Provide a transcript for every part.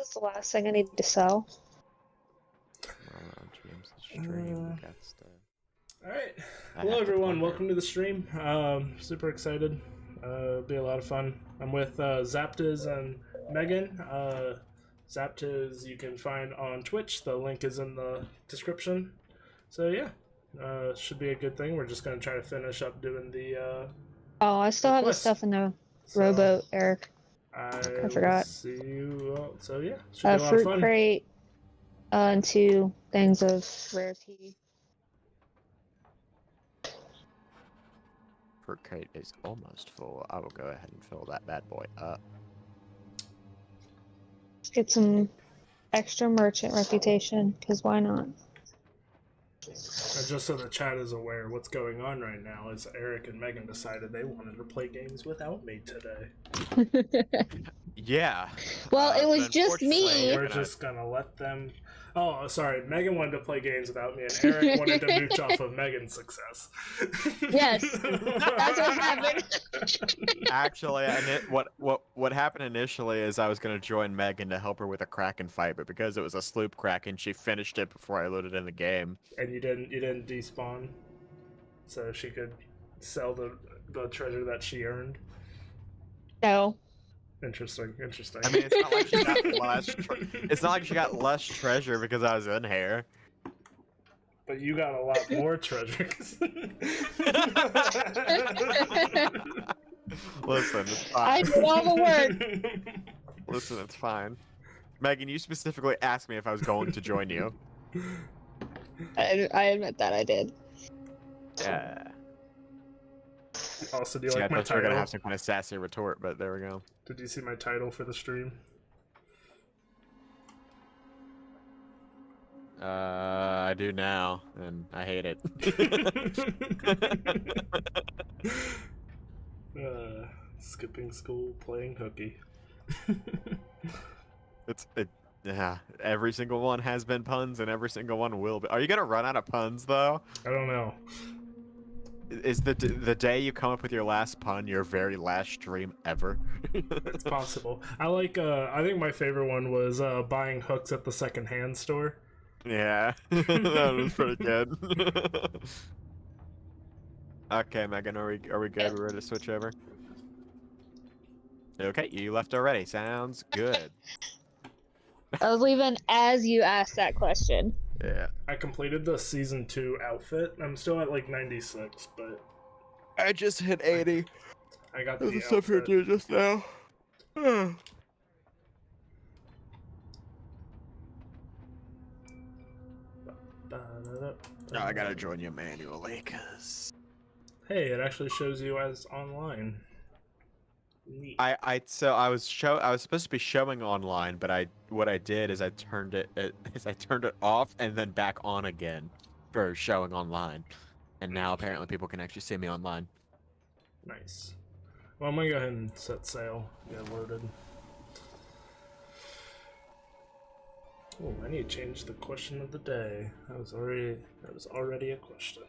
What's the last thing I need to sell? James' stream got stuff. Alright. Hello everyone, welcome to the stream. Super excited. It'll be a lot of fun. I'm with Xabtiz and Megan. Xabtiz you can find on Twitch. The link is in the description. So yeah, should be a good thing. We're just going to try to finish up doing the Oh, I still have the stuff in the rowboat, Eric. I forgot. See you. So yeah, should be a lot of fruit fun. crate, and 2 things of rare tea. Fruit crate is almost full. I will go ahead and fill that bad boy up. Let's get some extra merchant reputation, because why not? Just so the chat is aware, what's going on right now is Eric and Megan decided they wanted to play games without me today. Yeah. Well, it was just me. We're just gonna let them. Oh, sorry. Megan wanted to play games without me, and Eric wanted to mooch off of Megan's success. Yes, that's what happened. Actually, what happened initially is I was gonna join Megan to help her with a Kraken fight, but because it was a sloop Kraken, she finished it before I loaded in the game. And you didn't despawn, so she could sell the treasure that she earned. No. Interesting. I mean, it's not like she got less. It's not like she got less treasure because I was in here. But you got a lot more treasure. Listen, it's fine. I did all the work. Listen, it's fine. Megan, you specifically asked me if I was going to join you. I admit that I did. Yeah. Also, do you See, like my I thought you were title? gonna have some kind of sassy retort, but there we go. Did you see my title for the stream? I do now, and I hate it. Skipping school, playing hooky. Yeah. Every single one has been puns, and every single one will be. Are you gonna run out of puns though? I don't know. Is the day you come up with your last pun your very last stream ever? It's possible. I think my favorite one was buying hooks at the secondhand store. Yeah, that was pretty good. Okay, Megan, are we good? We're ready to switch over? Okay, you left already. Sounds good. I was leaving as you asked that question. Yeah. I completed the season 2 outfit. I'm still at like 96, but I just hit 80. I got the stuff you're doing just now. Oh, I gotta join you manually, cause hey, it actually shows you as online. Neat. I was supposed to be showing online, but what I did is I turned it off and then back on again for showing online, and now apparently people can actually see me online. Nice. Well, I'm gonna go ahead and set sail. Get loaded. Oh, I need to change the question of the day. That was already a question.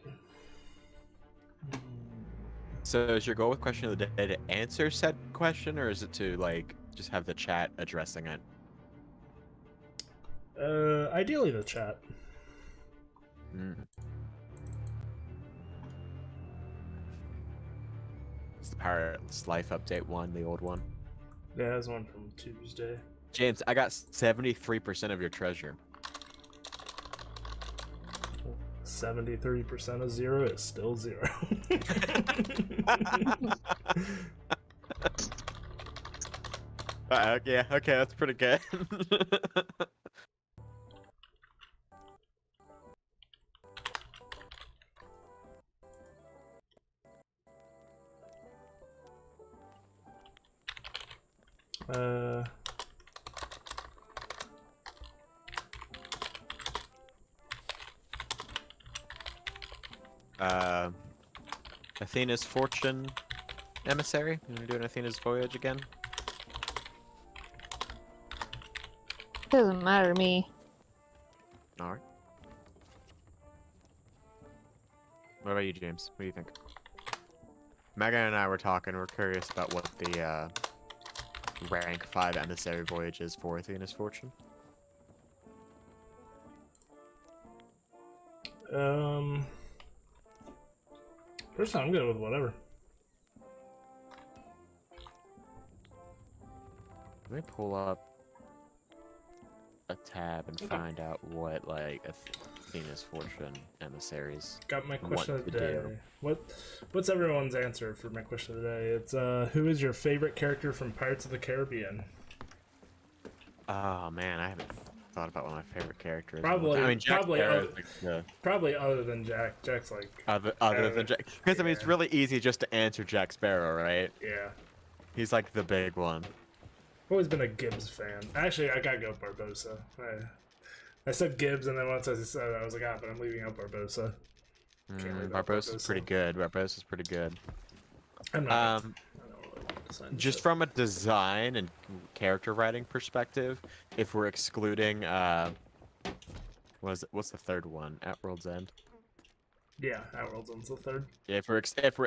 So is your goal with question of the day to answer said question, or is it to like just have the chat addressing it? Ideally the chat. It's the Pirate's Life update one, the old one. Yeah, there's one from Tuesday. James, I got 73% of your treasure. 73% of 0 is still 0. Yeah, okay, that's pretty good. Athena's Fortune Emissary? You wanna do an Athena's Voyage again? Doesn't matter to me. Alright. What about you, James? What do you think? Megan and I were talking. We're curious about what the rank 5 emissary voyages for Athena's Fortune? Personally, I'm good with whatever. Let me pull up a tab and find out what like Athena's Fortune emissaries Got my question want of to the day. do. What's everyone's answer for my question of the day? It's who is your favorite character from Pirates of the Caribbean? Oh man, I haven't thought about what my favorite character is. Probably, I mean, Jack Sparrow is probably other than Jack. Jack's like other than Jack, because I mean it's really easy just to answer Jack Sparrow, right? Yeah. He's like the big one. I've always been a Gibbs fan. Actually, I gotta go Barbosa. I said Gibbs, and then once I said it, I was like, but I'm leaving out Barbosa. Barbosa's pretty good. Barbosa's pretty good. I'm not. Just from a design and character writing perspective, if we're excluding, what's the third one? At World's End. Yeah, At World's End's the third. Yeah, if we're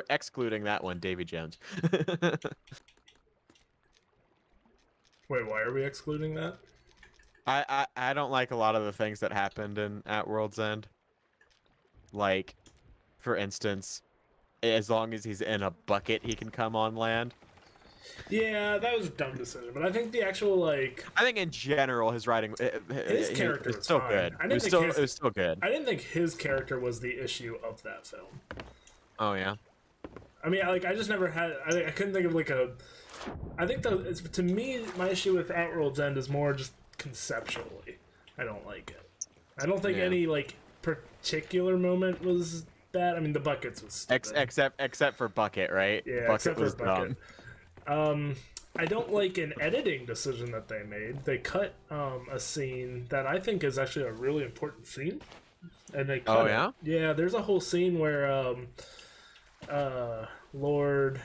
excluding that one, Davy Jones. Wait, why are we excluding that? I don't like a lot of the things that happened in At World's End. Like, for instance, as long as he's in a bucket, he can come on land. Yeah, that was a dumb decision, but I think the actual I think in general his writing, his character was still fine. good. It was still good. I didn't think his character was the issue of that film. Oh yeah. I mean, I just never had. I couldn't think of I think to me, my issue with At World's End is more just conceptually. I don't like it. I don't think any particular moment was bad. I mean, the buckets was stupid. Except for Bucket, right? Yeah, Bucket except was for Bucket. I don't like an editing decision that they made. They cut a scene that I think is actually a really important scene, and they cut it. Yeah, there's a whole scene where Lord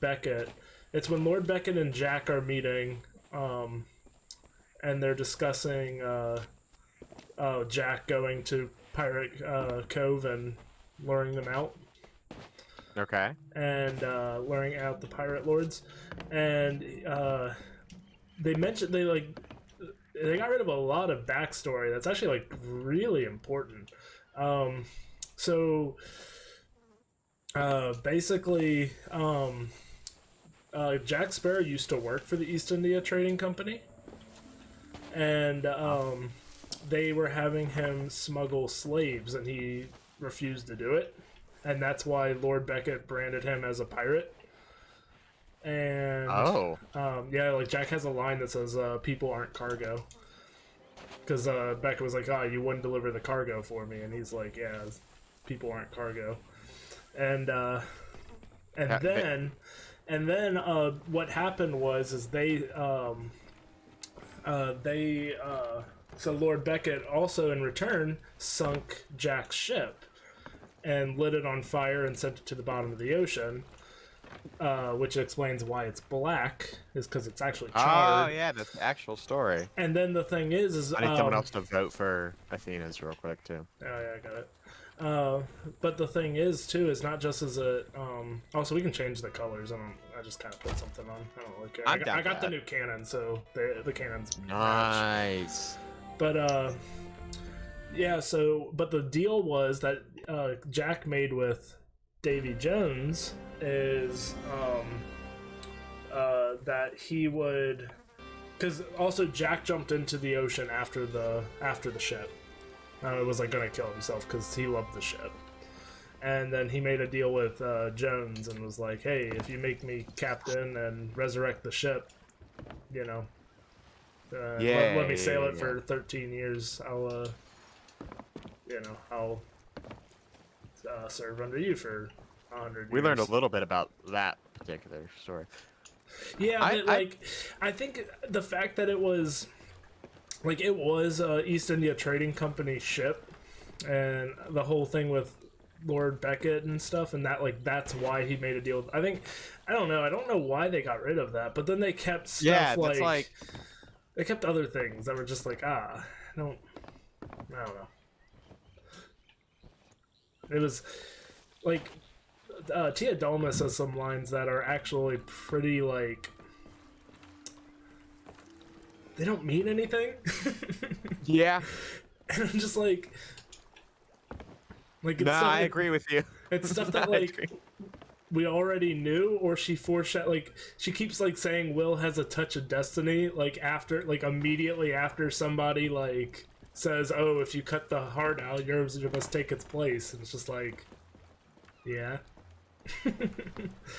Beckett. It's when Lord Beckett and Jack are meeting, and they're discussing Jack going to Pirate Cove and luring them out. Okay. And luring out the pirate lords, and they mentioned they got rid of a lot of backstory that's actually really important. Basically, Jack Sparrow used to work for the East India Trading Company, and they were having him smuggle slaves, and he refused to do it. And that's why Lord Beckett branded him as a pirate. And Jack has a line that says, "People aren't cargo," because Beckett was like, "You wouldn't deliver the cargo for me," and he's like, "Yeah, people aren't cargo." And then what happened was so Lord Beckett also in return sunk Jack's ship and lit it on fire and sent it to the bottom of the ocean, which explains why it's black, is because it's actually charred. Oh, yeah, that's the actual story. And then the thing is I need someone else to vote for Athena's real quick, too. Oh, yeah, I got it. But the thing is, too, is not just as a... also, we can change the colors. I just kind of put something on. I don't really care. I got the new cannon, so the cannon's nice. But, yeah, but the deal was that Jack made with Davy Jones is that he would, because also Jack jumped into the ocean after the ship. It was gonna kill himself because he loved the ship, and then he made a deal with Jones and was like, "Hey, if you make me captain and resurrect the ship, let me sail it for 13 years. I'll serve under you for 100 years." We learned a little bit about that particular story. Yeah, I think the fact that it was East India Trading Company ship, and the whole thing with Lord Beckett and stuff, and that's why he made a deal. I don't know why they got rid of that, but then they kept stuff they kept other things that were just I don't know. It was Tia Dalma says some lines that are actually pretty they don't mean anything. Yeah. And I'm just like it's No, stuff I agree with you. It's stuff that I agree. we already knew, or she she keeps like saying Will has a touch of destiny, like after, like immediately after somebody like says, oh, if you cut the heart out, yours must take its place. And it's just like, yeah. And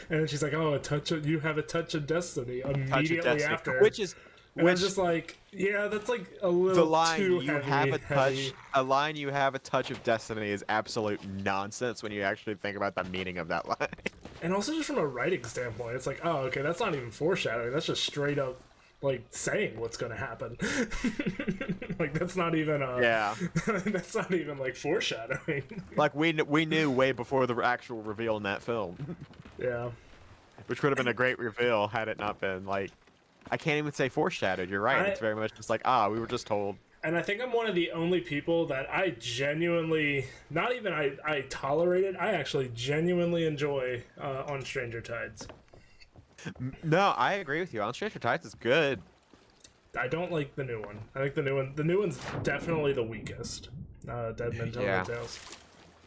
then she's like, oh, you have a touch of destiny immediately after. Which is, and I'm just like, yeah, that's like a little the line too you heavy, have a touch heavy. a line you have a touch of destiny is absolute nonsense when you actually think about the meaning of that line. And also just from a writing standpoint, it's like, oh, okay, that's not even foreshadowing. That's just straight up, like, saying what's going to happen. Like, that's not even, Yeah. that's not even, like, foreshadowing. Like, we knew way before the actual reveal in that film. Yeah. Which would have been a great reveal had it not been, like, I can't even say foreshadowed. You're right. It's very much just like, we were just told. And I think I'm one of the only people that I genuinely, not even I tolerate it, I actually genuinely enjoy On Stranger Tides. No, I agree with you. On Stranger Tides is good. I don't like the new one. I think the new one's definitely the weakest. Dead Men Tell Tales.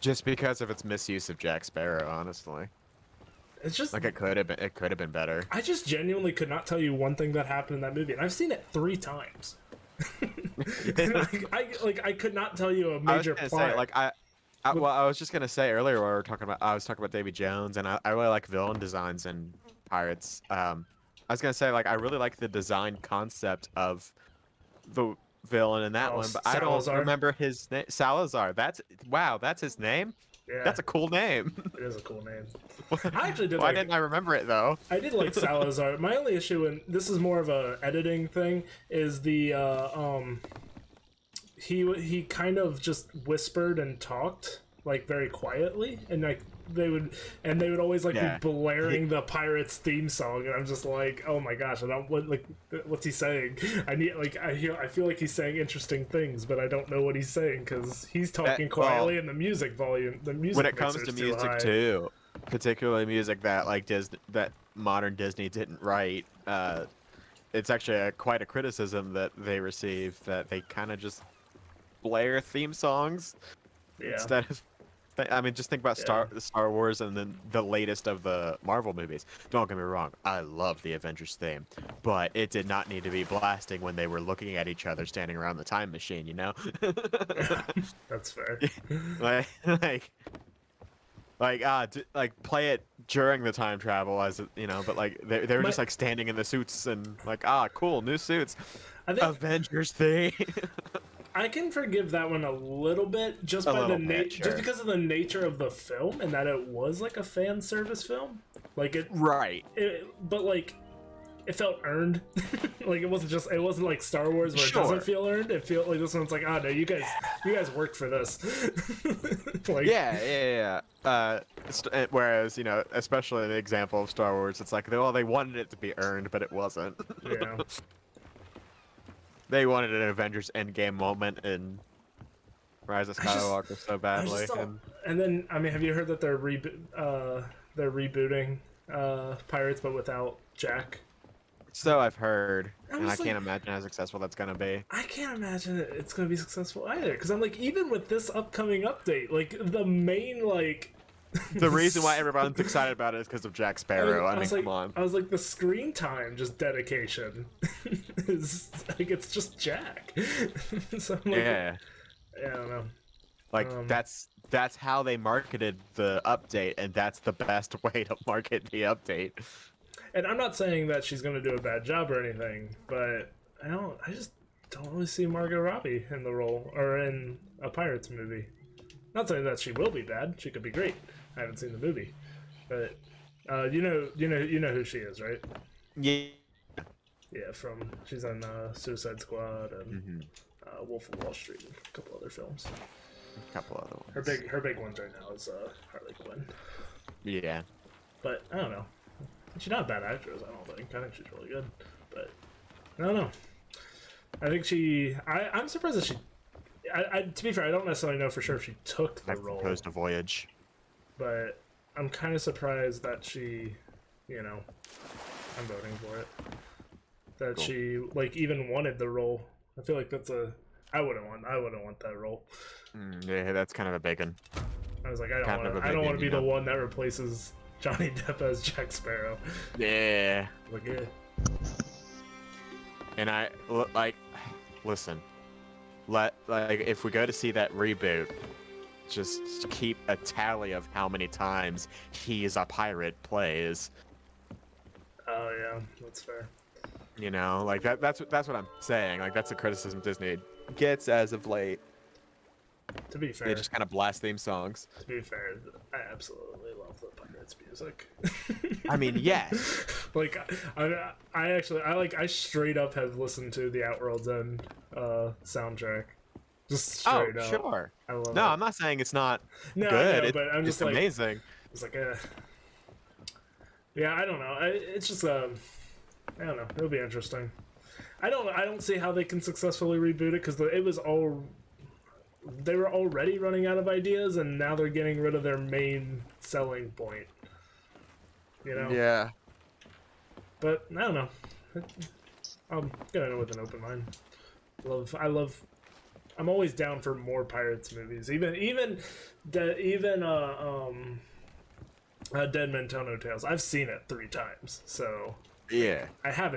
Just because of its misuse of Jack Sparrow, honestly. It's just like it could have been better. I just genuinely could not tell you one thing that happened in that movie, and I've seen it 3 times. I could not tell you a major plot. Say, like I was just gonna say earlier when I was talking about Davy Jones, and I really like villain designs in Pirates. I was gonna say, like, I really like the design concept of the villain in that one, but Salazar. I don't remember his name. Salazar. That's his name. Yeah. That's a cool name. It is a cool name. I actually did. Why didn't I remember it though? I did like Salazar. My only issue, and this is more of a editing thing, is the he kind of just whispered and talked like very quietly, and like they would always like be blaring the Pirates theme song, and I'm just like, oh my gosh, I don't what's he saying? I feel like he's saying interesting things, but I don't know what he's saying because he's talking quietly, and the music when it comes to music too, particularly music that that modern Disney didn't write, it's actually quite a criticism that they receive, that they kind of just blare theme songs instead of. I mean, just think about Star Wars and then the latest of the Marvel movies. Don't get me wrong, I love the Avengers theme, but it did not need to be blasting when they were looking at each other standing around the time machine, you know? That's fair. like play it during the time travel, as it, you know, but like they were just like standing in the suits and like, cool, new suits. Avengers theme. I can forgive that one a little bit just by just because of the nature of the film and that it was like a fan service film. Like it but like it felt earned. Like it wasn't like Star Wars where it doesn't feel earned. It felt like this one's like, no, you guys worked for this. Like, whereas, you know, especially in the example of Star Wars, it's like, they wanted it to be earned, but it wasn't. Yeah. They wanted an Avengers Endgame moment in Rise of Skywalker so badly. And then, I mean, have you heard that they're rebooting Pirates, but without Jack? So I've heard, and I can't imagine how successful that's gonna be. I can't imagine it's gonna be successful either, because I'm like, even with this upcoming update, like the main the reason why everyone's excited about it is because of Jack Sparrow. I mean, come on. I was like, the screen time, just dedication, is like, it's just Jack. So I'm like, I don't know. Like that's how they marketed the update, and that's the best way to market the update. And I'm not saying that she's gonna do a bad job or anything, but I just don't really see Margot Robbie in the role or in a Pirates movie. Not saying that she will be bad. She could be great. I haven't seen the movie, but you know who she is, right? Yeah. Yeah, she's on Suicide Squad and Wolf of Wall Street and a couple other films. A couple other ones. Her big ones right now is Harley Quinn. Yeah. But I don't know. She's not a bad actress. I don't think. I think she's really good. But I don't know. I think I'm surprised that she. To be fair, I don't necessarily know for sure if she took the role. Proposed a Voyage. But I'm kind of surprised that she, I'm voting for it. that she like even wanted the role. I feel like that's a I wouldn't want that role. Yeah, that's kind of a big one. I was like, I don't want to be the one that replaces Johnny Depp as Jack Sparrow. Yeah. Like, yeah. And listen, if we go to see that reboot, just keep a tally of how many times he is a pirate plays. Oh yeah, that's fair. You know, like that's what I'm saying. Like that's the criticism Disney gets as of late. To be fair, they just kind of blast theme songs. To be fair, I absolutely love the Pirates music. I mean, yes. Like I straight up have listened to the Outworld's End soundtrack. Just straight up. Sure. I love it. I'm not saying it's not good. I know, but I'm just it's amazing. It's like yeah, I don't know. It's just I don't know. It'll be interesting. I don't see how they can successfully reboot it because they were already running out of ideas, and now they're getting rid of their main selling point. You know? Yeah. But I don't know. I'm going in with an open mind. I'm always down for more Pirates movies. Even Dead Men Tell No Tales. I've seen it 3 times, so yeah. I have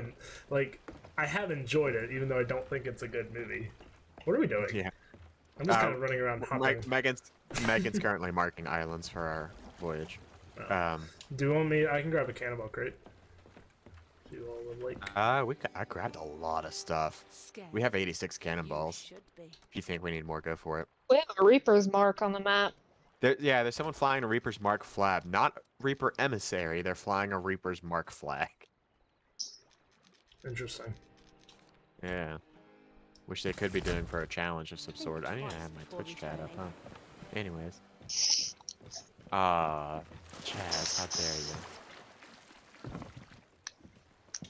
enjoyed it, even though I don't think it's a good movie. What are we doing? Yeah. I'm just kind of running around hopping. Megan's currently marking islands for our voyage. Do you want me? I can grab a cannonball crate. Do all the like. I grabbed a lot of stuff. We have 86 cannonballs. If you think we need more, go for it. We have a Reaper's mark on the map. There's someone flying a Reaper's Mark flag, not Reaper Emissary. They're flying a Reaper's Mark flag. Interesting. Yeah. Which they could be doing for a challenge of some sort. I need to have my Twitch chat up, huh? Anyways. Chaz, how dare you.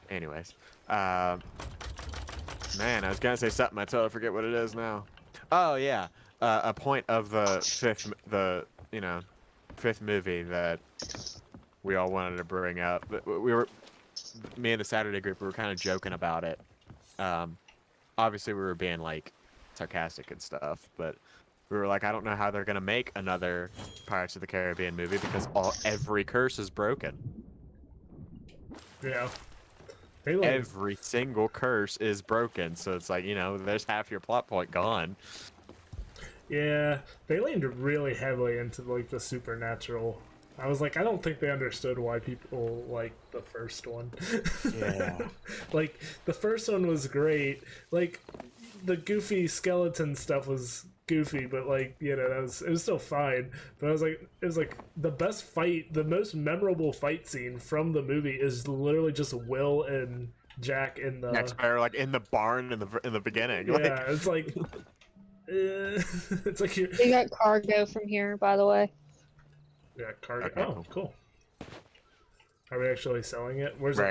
Anyways. Man, I was gonna say something, I totally forget what it is now. Oh, yeah. A point of the fifth movie that we all wanted to bring up. Me and the Saturday group, we were kind of joking about it. Obviously we were being like sarcastic and stuff, but we were like, I don't know how they're gonna make another Pirates of the Caribbean movie because every curse is broken. Yeah. Every single curse is broken, so it's like, there's half your plot point gone. Yeah, they leaned really heavily into like the supernatural. I was like, I don't think they understood why people like the first one. Yeah. Like, the first one was great. Like, the goofy skeleton stuff was goofy, but like, it was still fine. But it was like the best fight, the most memorable fight scene from the movie is literally just Will and Jack in the Jack Sparrow, like in the barn in the beginning. Yeah, it's like it's like we got cargo from here, by the way. Yeah, cargo. Okay, oh, cool. Are we actually selling it? Where's it?